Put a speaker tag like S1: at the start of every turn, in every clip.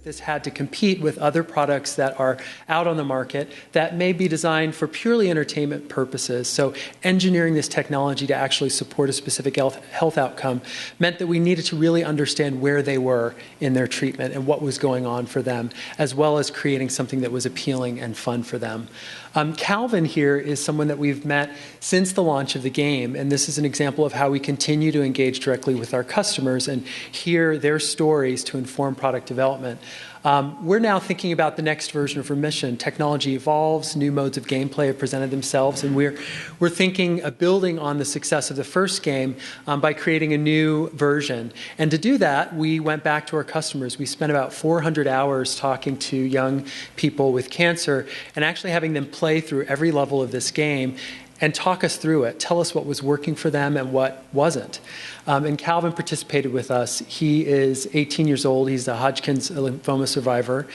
S1: this had to compete with other products that are out on the market that may be designed for purely entertainment purposes. So engineering this technology to actually support a specific health outcome meant that we needed to really understand where they were in their treatment and what was going on for them, as well as creating something that was appealing and fun for them. Calvin here is someone that we've met since the launch of the game, and this is an example of how we continue to engage directly with our customers and hear their stories to inform product development. We're now thinking about the next version of our mission. Technology evolves, new modes of gameplay have presented themselves, and we're thinking of building on the success of the first game by creating a new version. And to do that, we went back to our customers. We spent about 400 hours talking to young people with cancer and actually having them play through every level of this game and talk us through it, tell us what was working for them and what wasn't. And Calvin participated with us. He is 18 years old. He's a Hodgkin's lymphoma survivor.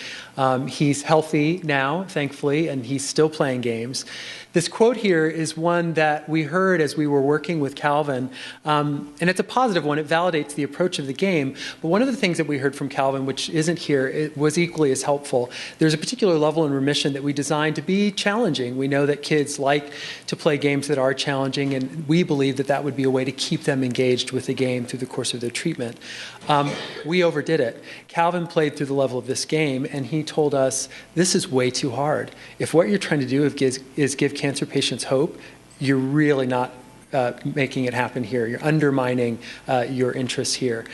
S1: He's healthy now, thankfully, and he's still playing games. This quote here is one that we heard as we were working with Calvin, and it's a positive one. It validates the approach of the game. But one of the things that we heard from Calvin, which isn't here, it was equally as helpful. There's a particular level in remission that we designed to be challenging. We know that kids like to play games that are challenging, and we believe that that would be a way to keep them engaged with the game through the course of their treatment. We overdid it. Calvin played through the level of this game, and he told us, this is way too hard. If what you're trying to do is give cancer patients hope, you're really not making it happen here. You're undermining your interests here.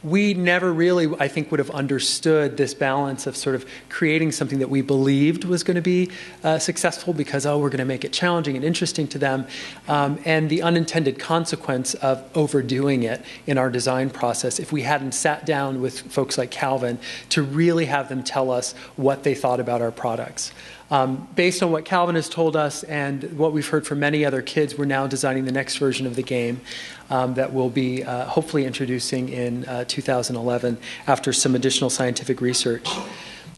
S1: We never really, I think, would have understood this balance of sort of creating something that we believed was going to be successful because, we're going to make it challenging and interesting to them, and the unintended consequence of overdoing it in our design process if we hadn't sat down with folks like Calvin to really have them tell us what they thought about our products. Based on what Calvin has told us and what we've heard from many other kids, we're now designing the next version of the game that we'll be hopefully introducing in 2011 after some additional scientific research.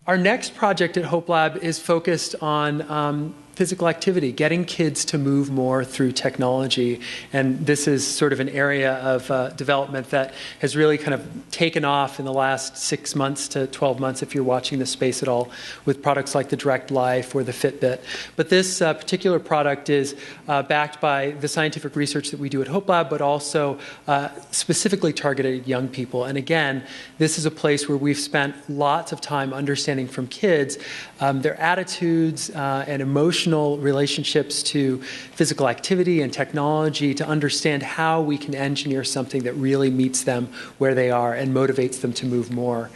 S1: Our next project at HopeLab is focused on physical activity, getting kids to move more through technology. And this is sort of an area of development that has really kind of taken off in the last 6 months to 12 months, if you're watching the space at all, with products like the Direct Life or the Fitbit. But this particular product is backed by the scientific research that we do at HopeLab, but also specifically targeted at young people. And again, this is a place where we've spent lots of time understanding from kids their attitudes and emotional relationships to physical activity and technology to understand how we can engineer something that really meets them where they are and motivates them to move more.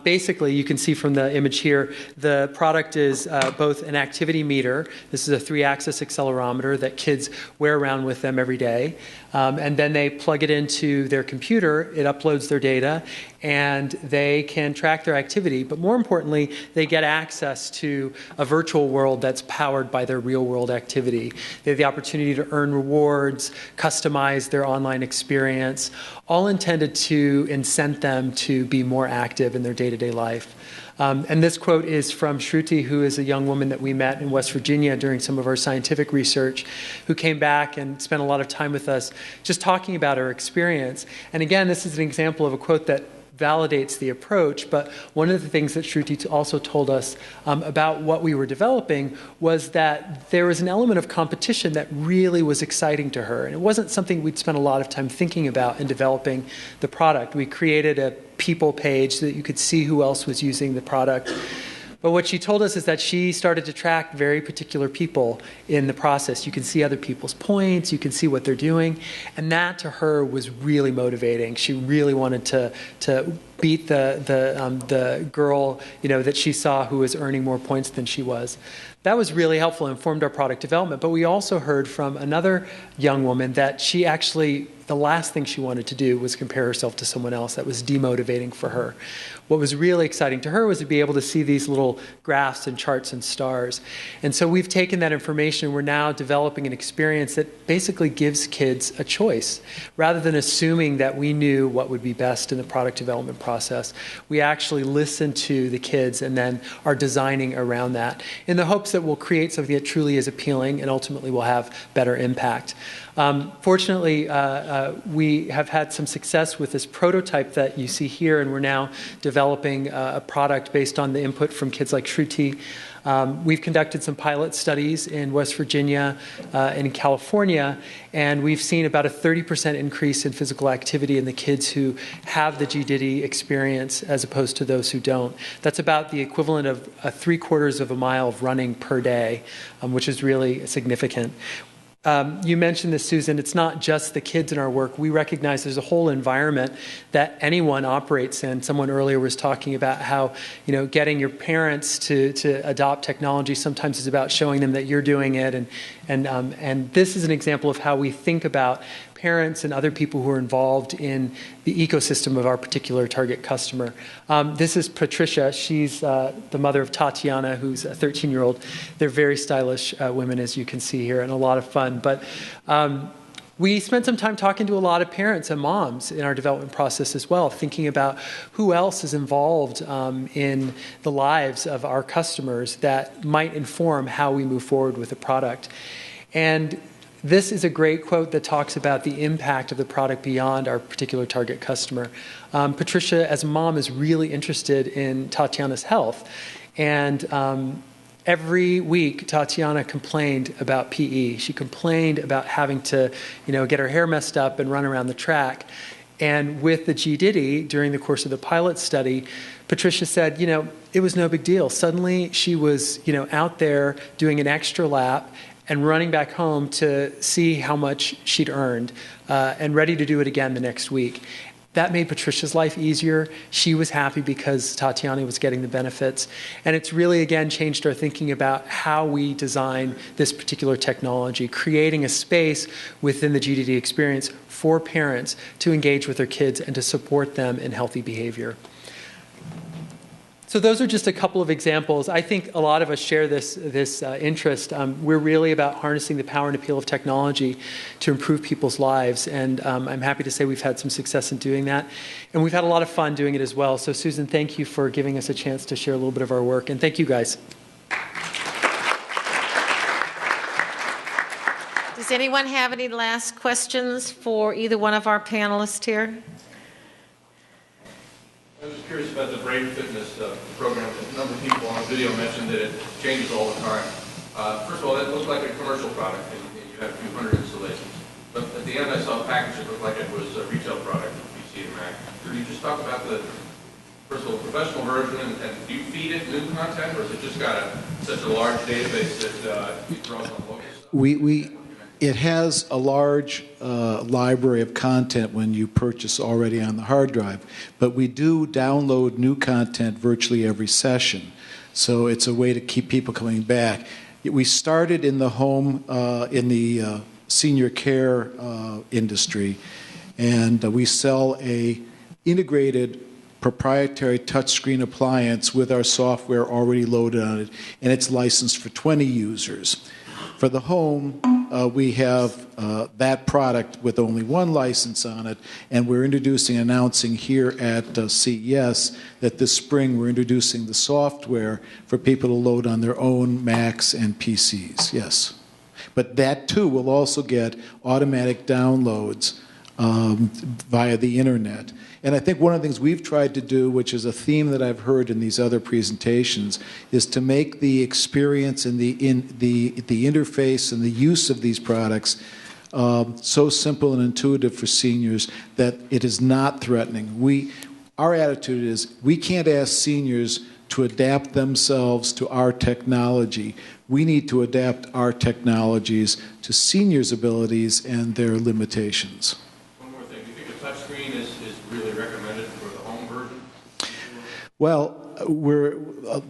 S1: Basically, you can see from the image here, the product is both an activity meter. This is a 3-axis accelerometer that kids wear around with them every day. And then they plug it into their computer, it uploads their data, and they can track their activity. But more importantly, they get access to a virtual world that's powered by their real-world activity. They have the opportunity to earn rewards, customize their online experience, all intended to incent them to be more active in their day-to-day life. And this quote is from Shruti, who is a young woman that we met in West Virginia during some of our scientific research, who came back and spent a lot of time with us just talking about her experience. And again, this is an example of a quote that validates the approach, but one of the things that Shruti also told us about what we were developing was that there was an element of competition that really was exciting to her. And it wasn't something we'd spent a lot of time thinking about in developing the product. We created a people page so that you could see who else was using the product. But what she told us is that she started to track very particular people in the process. You can see other people's points, you can see what they're doing, and that to her was really motivating. She really wanted to beat the girl, that she saw who was earning more points than she was. That was really helpful and informed our product development. But we also heard from another young woman that she actually, the last thing she wanted to do was compare herself to someone else. That was demotivating for her. What was really exciting to her was to be able to see these little graphs and charts and stars. And so we've taken that information and we're now developing an experience that basically gives kids a choice, rather than assuming that we knew what would be best in the product development process. process. We actually listen to the kids and then are designing around that in the hopes that we'll create something that truly is appealing and ultimately will have better impact. Fortunately, we have had some success with this prototype that you see here, and we're now developing a product based on the input from kids like Shruti. We've conducted some pilot studies in West Virginia and in California, and we've seen about a 30% increase in physical activity in the kids who have the GDIDI experience as opposed to those who don't. That's about the equivalent of 3/4 of a mile of running per day, which is really significant. You mentioned this, Susan. It's not just the kids in our work. We recognize there's a whole environment that anyone operates in. Someone earlier was talking about how, getting your parents to adopt technology sometimes is about showing them that you're doing it. And this is an example of how we think about parents and other people who are involved in the ecosystem of our particular target customer. This is Patricia. She's the mother of Tatiana, who's a 13-year-old. They're very stylish women, as you can see here, and a lot of fun. But we spent some time talking to a lot of parents and moms in our development process as well, thinking about who else is involved in the lives of our customers that might inform how we move forward with the product. And this is a great quote that talks about the impact of the product beyond our particular target customer. Patricia, as a mom, is really interested in Tatiana's health. And every week, Tatiana complained about PE. She complained about having to, get her hair messed up and run around the track. And with the GDIDI, during the course of the pilot study, Patricia said, it was no big deal. Suddenly, she was, out there doing an extra lap and running back home to see how much she'd earned and ready to do it again the next week. That made Patricia's life easier. She was happy because Tatiana was getting the benefits. And it's really, again, changed our thinking about how we design this particular technology, creating a space within the GDD experience for parents to engage with their kids and to support them in healthy behavior. So those are just a couple of examples. I think a lot of us share this interest. We're really about harnessing the power and appeal of technology to improve people's lives, and I'm happy to say we've had some success in doing that. And we've had a lot of fun doing it as well. So Susan, thank you for giving us a chance to share a little bit of our work, and thank you guys.
S2: Does anyone have any last questions for either one of our panelists here?
S3: I was curious about the brain fitness program. A number of people on the video mentioned that it changes all the time. First of all, that looked like a commercial product, and you had a few hundred installations. But at the end, I saw a package that looked like it was a retail product, PC and Mac. Could you just talk about the, first of all, professional version, and do you feed it new content, or has it just got such a large database that it draws on local stuff?
S4: It has a large library of content when you purchase already on the hard drive, but we do download new content virtually every session. So it's a way to keep people coming back. We started in the home, in the senior care industry, and we sell a integrated proprietary touchscreen appliance with our software already loaded on it, and it's licensed for 20 users. For the home, we have that product with only one license on it, and we're announcing here at CES that this spring we're introducing the software for people to load on their own Macs and PCs, yes. But that too will also get automatic downloads via the internet. And I think one of the things we've tried to do, which is a theme that I've heard in these other presentations, is to make the experience and the interface and the use of these products so simple and intuitive for seniors that it is not threatening. Our attitude is we can't ask seniors to adapt themselves to our technology. We need to adapt our technologies to seniors' abilities and their limitations.
S3: Touchscreen is really recommended for the home version?
S4: Well,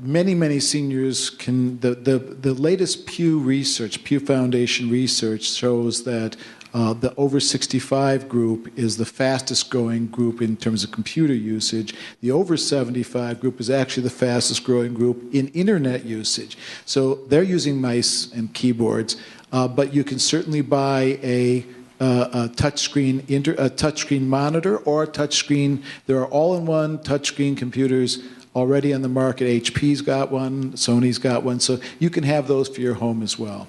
S4: many seniors can. The latest Pew Foundation research shows that the over 65 group is the fastest growing group in terms of computer usage. The over 75 group is actually the fastest growing group in internet usage. So they're using mice and keyboards, but you can certainly buy a a touchscreen monitor or a touchscreen. There are all-in-one touchscreen computers already on the market. HP's got one, Sony's got one, so you can have those for your home as well.